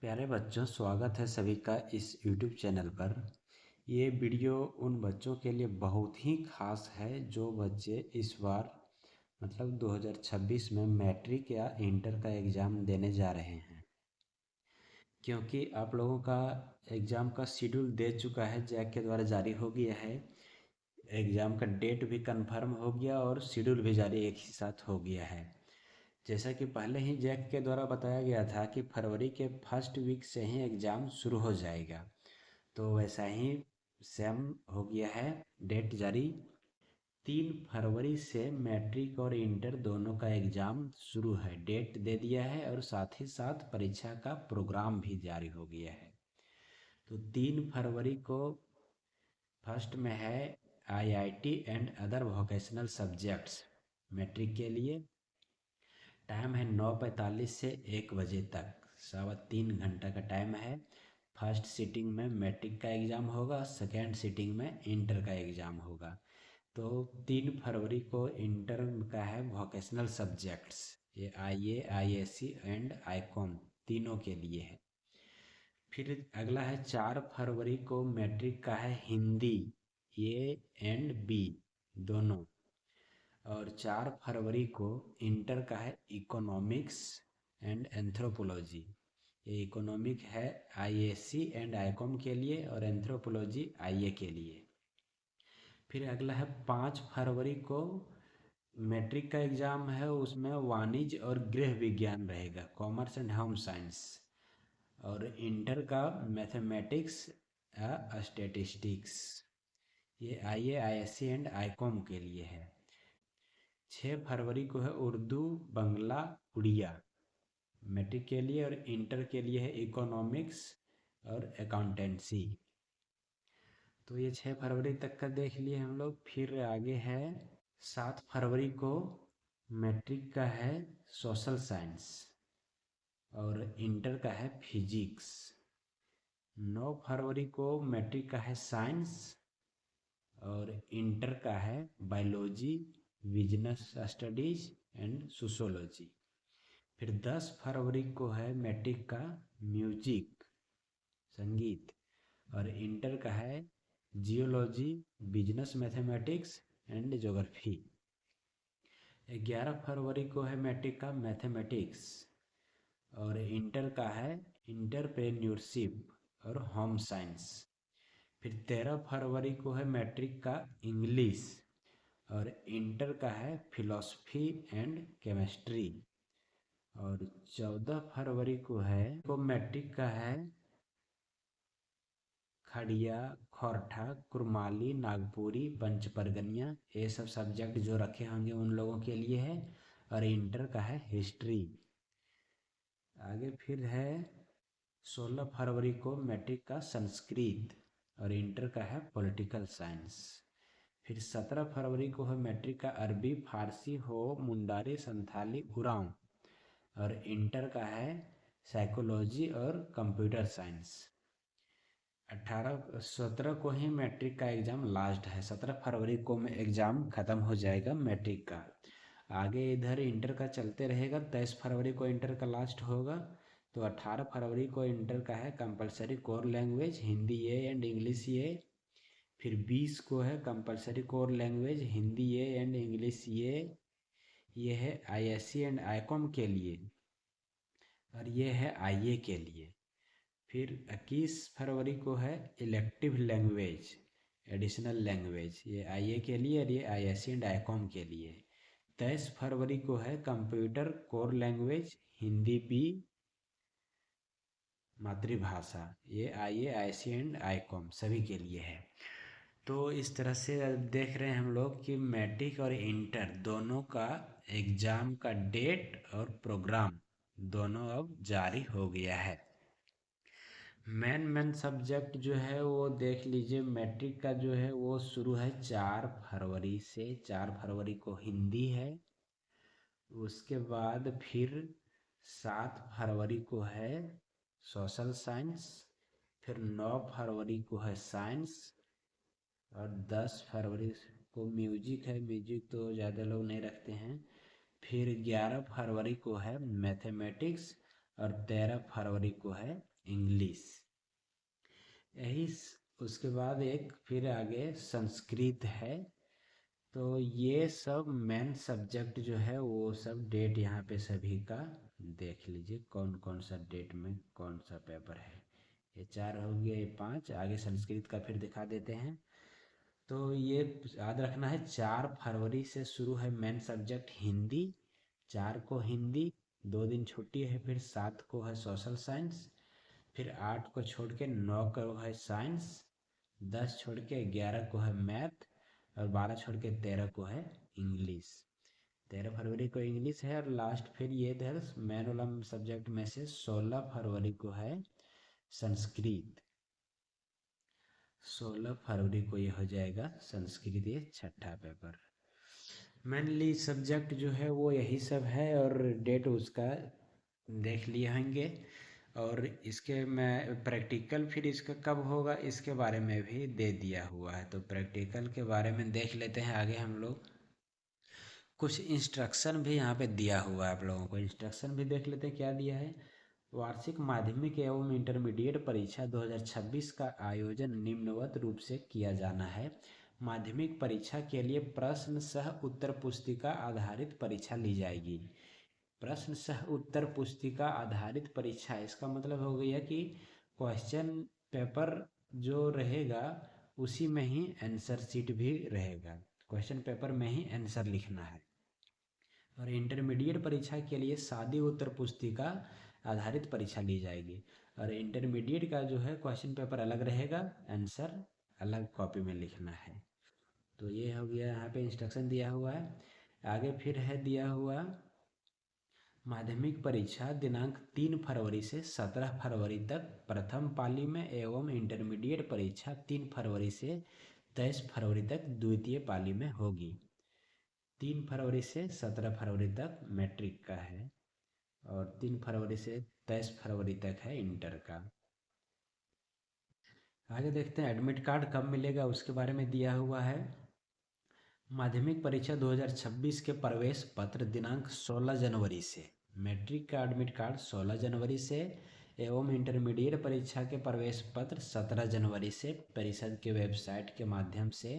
प्यारे बच्चों, स्वागत है सभी का इस YouTube चैनल पर। ये वीडियो उन बच्चों के लिए बहुत ही खास है जो बच्चे इस बार मतलब 2026 में मैट्रिक या इंटर का एग्ज़ाम देने जा रहे हैं। क्योंकि आप लोगों का एग्ज़ाम का शेड्यूल दे चुका है, जैक के द्वारा जारी हो गया है। एग्ज़ाम का डेट भी कंफर्म हो गया और शेड्यूल भी जारी एक ही साथ हो गया है। जैसा कि पहले ही जैक के द्वारा बताया गया था कि फरवरी के फर्स्ट वीक से ही एग्ज़ाम शुरू हो जाएगा, तो वैसा ही सेम हो गया है। डेट जारी 3 फरवरी से मैट्रिक और इंटर दोनों का एग्ज़ाम शुरू है, डेट दे दिया है और साथ ही साथ परीक्षा का प्रोग्राम भी जारी हो गया है। तो 3 फरवरी को फर्स्ट में है IIT and other vocational subjects matric के लिए। टाइम है 9:45 से 1 बजे तक, 3.25 घंटा का टाइम है। फर्स्ट सीटिंग में मैट्रिक का एग्ज़ाम होगा, सेकेंड सीटिंग में इंटर का एग्ज़ाम होगा। तो 3 फरवरी को इंटर का है वोकेशनल सब्जेक्ट्स, ये आईए, आईएससी एंड आईकॉम तीनों के लिए है। फिर अगला है 4 फरवरी को मैट्रिक का है हिंदी, ए एंड बी दोनों। और 4 फरवरी को इंटर का है इकोनॉमिक्स एंड एंथ्रोपोलॉजी। ये इकोनॉमिक है आईएससी एंड आईकॉम के लिए और एंथ्रोपोलॉजी आईए के लिए। फिर अगला है 5 फरवरी को मैट्रिक का एग्ज़ाम है, उसमें वाणिज्य और गृह विज्ञान रहेगा, कॉमर्स एंड होम साइंस। और इंटर का मैथमेटिक्स या स्टैटिस्टिक्स, ये आईए, आईएससी एंड आईकॉम के लिए है। 6 फरवरी को है उर्दू, बंगला, उड़िया मैट्रिक के लिए, और इंटर के लिए है इकोनॉमिक्स और अकाउंटेंसी। तो ये 6 फरवरी तक का देख लिए हम लोग। फिर आगे है 7 फरवरी को मैट्रिक का है सोशल साइंस और इंटर का है फिजिक्स। 9 फरवरी को मैट्रिक का है साइंस और इंटर का है biology, business studies and sociology. फिर 10 फरवरी को है मैट्रिक का म्यूजिक, संगीत, और इंटर का है geology, business mathematics and geography. 11 फरवरी को है मैट्रिक का मैथमेटिक्स और इंटर का है इंटरप्रेन्योरशिप और होम साइंस। फिर 13 फरवरी को है मैट्रिक का इंग्लिश और इंटर का है फिलॉसफी एंड केमिस्ट्री। और 14 फरवरी को है मैट्रिक का है खड़िया, खोरठा, कुरमाली, नागपुरी, पंचपरगनिया, ये सब सब्जेक्ट जो रखे होंगे उन लोगों के लिए है। और इंटर का है हिस्ट्री। आगे फिर है 16 फरवरी को मैट्रिक का संस्कृत और इंटर का है पॉलिटिकल साइंस। फिर 17 फरवरी को है मैट्रिक का अरबी, फारसी, हो, मुंडारी, संथाली, उरांव, और इंटर का है साइकोलॉजी और कंप्यूटर साइंस। 17 को ही मैट्रिक का एग्ज़ाम लास्ट है, 17 फरवरी को में एग्ज़ाम ख़त्म हो जाएगा मैट्रिक का। आगे इधर इंटर का चलते रहेगा। 23 फरवरी को इंटर का लास्ट होगा। तो 18 फरवरी को इंटर का है compulsory core language, Hindi A and English A. फिर 20 को है compulsory core language, Hindi A and English A. ये है आईएससी एंड आईकॉम के लिए और ये है आईए के लिए। फिर 21 फरवरी को है इलेक्टिव लैंग्वेज, एडिशनल लैंग्वेज, ये आईए के लिए और ये आईएससी एंड आईकॉम के लिए। 23 फरवरी को है computer core language, Hindi B मातृभाषा, ये आईए, आईएससी एंड आईकॉम सभी के लिए है। तो इस तरह से अब देख रहे हैं हम लोग कि मैट्रिक और इंटर दोनों का एग्ज़ाम का डेट और प्रोग्राम दोनों अब जारी हो गया है। मेन सब्जेक्ट जो है वो देख लीजिए। मैट्रिक का जो है वो शुरू है 4 फरवरी से। 4 फरवरी को हिंदी है, उसके बाद फिर 7 फरवरी को है सोशल साइंस, फिर 9 फरवरी को है साइंस, और 10 फरवरी को म्यूजिक है। म्यूजिक तो ज़्यादा लोग नहीं रखते हैं। फिर 11 फरवरी को है मैथमेटिक्स और 13 फरवरी को है इंग्लिश। यही उसके बाद एक फिर आगे संस्कृत है। तो ये सब मेन सब्जेक्ट जो है वो सब डेट यहाँ पे सभी का देख लीजिए, कौन कौन सा डेट में कौन सा पेपर है। ये 4 हो गया, ये 5, आगे संस्कृत का फिर दिखा देते हैं। तो ये याद रखना है, 4 फरवरी से शुरू है मेन सब्जेक्ट हिंदी। 4 को हिंदी, 2 दिन छुट्टी है, फिर 7 को है सोशल साइंस, फिर 8 को छोड़ के 9 को है साइंस, 10 छोड़ के 11 को है मैथ, और 12 छोड़ के 13 को है इंग्लिश। 13 फरवरी को इंग्लिश है, और लास्ट फिर ये इधर मैन वाला सब्जेक्ट में से 16 फरवरी को है संस्कृत। 16 फरवरी को ये हो जाएगा संस्कृत, ये छठा पेपर। मेनली सब्जेक्ट जो है वो यही सब है, और डेट उसका देख लिए होंगे। और इसके मैं प्रैक्टिकल फिर इसका कब होगा इसके बारे में भी दे दिया हुआ है। तो प्रैक्टिकल के बारे में देख लेते हैं आगे हम लोग। कुछ इंस्ट्रक्शन भी यहाँ पे दिया हुआ है, आप लोगों को इंस्ट्रक्शन भी देख लेते हैं क्या दिया है। वार्षिक माध्यमिक एवं इंटरमीडिएट परीक्षा 2026 का आयोजन निम्नवत रूप से किया जाना है। माध्यमिक परीक्षा के लिए प्रश्न सह उत्तर पुस्तिका आधारित परीक्षा ली जाएगी। प्रश्न सह उत्तर पुस्तिका आधारित परीक्षा, इसका मतलब हो गया कि क्वेश्चन पेपर जो रहेगा उसी में ही आंसर शीट भी रहेगा, क्वेश्चन पेपर में ही आंसर लिखना है। और इंटरमीडिएट परीक्षा के लिए सादी उत्तर पुस्तिका आधारित परीक्षा ली जाएगी। और इंटरमीडिएट का जो है क्वेश्चन पेपर अलग रहेगा, आंसर अलग कॉपी में लिखना है। तो ये हो गया, यहाँ पे इंस्ट्रक्शन दिया हुआ है। आगे फिर है दिया हुआ माध्यमिक परीक्षा दिनांक 3 फरवरी से 17 फरवरी तक प्रथम पाली में, एवं इंटरमीडिएट परीक्षा 3 फरवरी से 23 फरवरी तक द्वितीय पाली में होगी। 3 फरवरी से 17 फरवरी तक मैट्रिक का है, और 3 फरवरी से 23 फरवरी तक है इंटर का। आगे देखते हैं एडमिट कार्ड कब मिलेगा उसके बारे में दिया हुआ है। माध्यमिक परीक्षा 2026 के प्रवेश पत्र दिनांक 16 जनवरी से, मैट्रिक का एडमिट कार्ड 16 जनवरी से, एवं इंटरमीडिएट परीक्षा के प्रवेश पत्र 17 जनवरी से परिषद के वेबसाइट के माध्यम से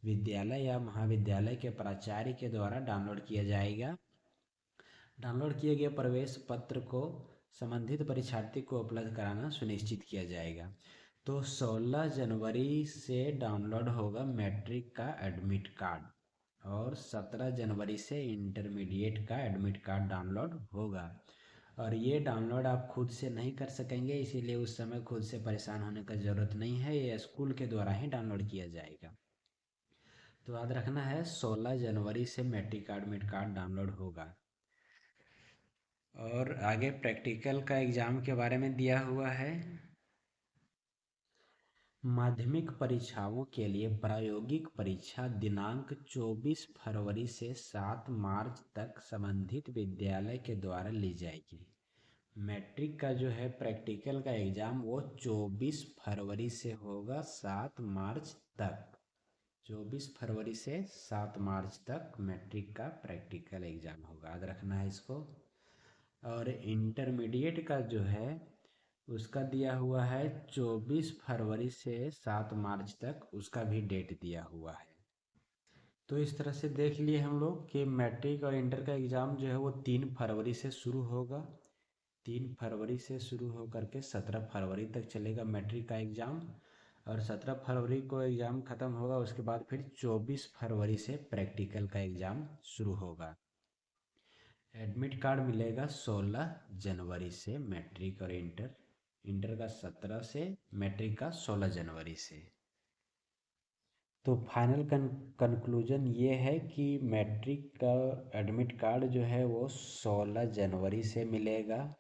विद्यालय या महाविद्यालय के प्राचार्य के द्वारा डाउनलोड किया जाएगा। डाउनलोड किए गए प्रवेश पत्र को संबंधित परीक्षार्थी को उपलब्ध कराना सुनिश्चित किया जाएगा। तो 16 जनवरी से डाउनलोड होगा मैट्रिक का एडमिट कार्ड, और 17 जनवरी से इंटरमीडिएट का एडमिट कार्ड डाउनलोड होगा। और ये डाउनलोड आप खुद से नहीं कर सकेंगे, इसीलिए उस समय खुद से परेशान होने का ज़रूरत नहीं है, ये स्कूल के द्वारा ही डाउनलोड किया जाएगा। तो याद रखना है 16 जनवरी से मैट्रिक का एडमिट कार्ड डाउनलोड होगा। और आगे प्रैक्टिकल का एग्ज़ाम के बारे में दिया हुआ है। माध्यमिक परीक्षाओं के लिए प्रायोगिक परीक्षा दिनांक 24 फरवरी से 7 मार्च तक संबंधित विद्यालय के द्वारा ली जाएगी। मैट्रिक का जो है प्रैक्टिकल का एग्ज़ाम वो 24 फरवरी से होगा 7 मार्च तक। 24 फरवरी से 7 मार्च तक मैट्रिक का प्रैक्टिकल एग्ज़ाम होगा, याद रखना है इसको। और इंटरमीडिएट का जो है उसका दिया हुआ है 24 फरवरी से 7 मार्च तक, उसका भी डेट दिया हुआ है। तो इस तरह से देख लिए हम लोग कि मैट्रिक और इंटर का एग्ज़ाम जो है वो 3 फरवरी से शुरू होगा। 3 फरवरी से शुरू होकर के 17 फरवरी तक चलेगा मैट्रिक का एग्ज़ाम, और 17 फरवरी को एग्ज़ाम ख़त्म होगा, उसके बाद फिर 24 फरवरी से प्रैक्टिकल का एग्ज़ाम शुरू होगा। एडमिट कार्ड मिलेगा 16 जनवरी से मैट्रिक और इंटर, इंटर का 17 से, मैट्रिक का 16 जनवरी से। तो फाइनल कंक्लूजन ये है कि मैट्रिक का एडमिट कार्ड जो है वो 16 जनवरी से मिलेगा,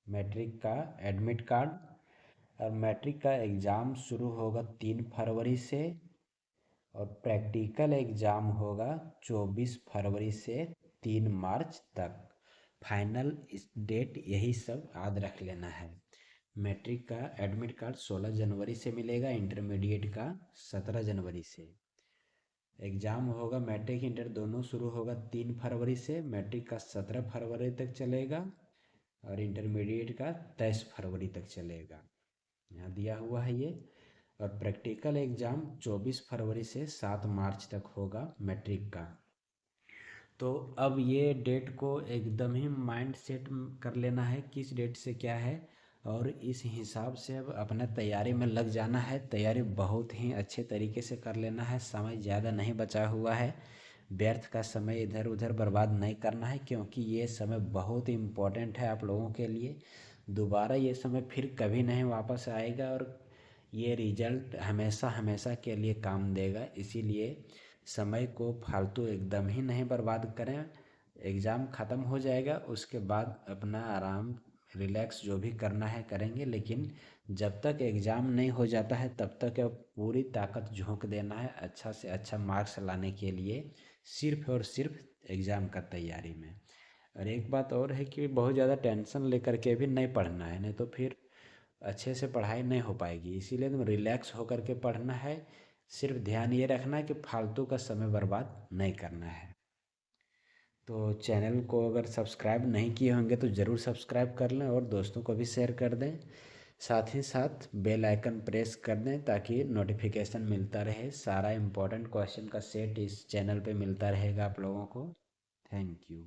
मैट्रिक का एडमिट कार्ड। और मैट्रिक का एग्ज़ाम शुरू होगा 3 फरवरी से, और प्रैक्टिकल एग्ज़ाम होगा 24 फरवरी से 3 मार्च तक। फाइनल इस डेट यही सब याद रख लेना है। मैट्रिक का एडमिट कार्ड 16 जनवरी से मिलेगा, इंटरमीडिएट का 17 जनवरी से। एग्ज़ाम होगा मैट्रिक इंटर दोनों शुरू होगा 3 फरवरी से, मैट्रिक का 17 फरवरी तक चलेगा, और इंटरमीडिएट का 23 फरवरी तक चलेगा, यहाँ दिया हुआ है ये। और प्रैक्टिकल एग्ज़ाम 24 फरवरी से 7 मार्च तक होगा मैट्रिक का। तो अब ये डेट को एकदम ही माइंड सेट कर लेना है किस डेट से क्या है, और इस हिसाब से अब अपना तैयारी में लग जाना है। तैयारी बहुत ही अच्छे तरीके से कर लेना है, समय ज़्यादा नहीं बचा हुआ है, व्यर्थ का समय इधर उधर बर्बाद नहीं करना है, क्योंकि ये समय बहुत इम्पोर्टेंट है आप लोगों के लिए। दोबारा ये समय फिर कभी नहीं वापस आएगा, और ये रिजल्ट हमेशा हमेशा के लिए काम देगा। इसीलिए समय को फालतू एकदम ही नहीं बर्बाद करें। एग्ज़ाम ख़त्म हो जाएगा, उसके बाद अपना आराम रिलैक्स जो भी करना है करेंगे, लेकिन जब तक एग्ज़ाम नहीं हो जाता है तब तक अब पूरी ताकत झोंक देना है अच्छा से अच्छा मार्क्स लाने के लिए, सिर्फ और सिर्फ एग्ज़ाम का तैयारी में। और एक बात और है कि बहुत ज़्यादा टेंशन लेकर के भी नहीं पढ़ना है, नहीं तो फिर अच्छे से पढ़ाई नहीं हो पाएगी। इसीलिए तुम रिलैक्स होकर के पढ़ना है, सिर्फ ध्यान ये रखना है कि फालतू का समय बर्बाद नहीं करना है। तो चैनल को अगर सब्सक्राइब नहीं किए होंगे तो ज़रूर सब्सक्राइब कर लें और दोस्तों को भी शेयर कर दें। साथ ही साथ बेल आइकन प्रेस कर दें ताकि नोटिफिकेशन मिलता रहे। सारा इम्पोर्टेंट क्वेश्चन का सेट इस चैनल पे मिलता रहेगा आप लोगों को। Thank you.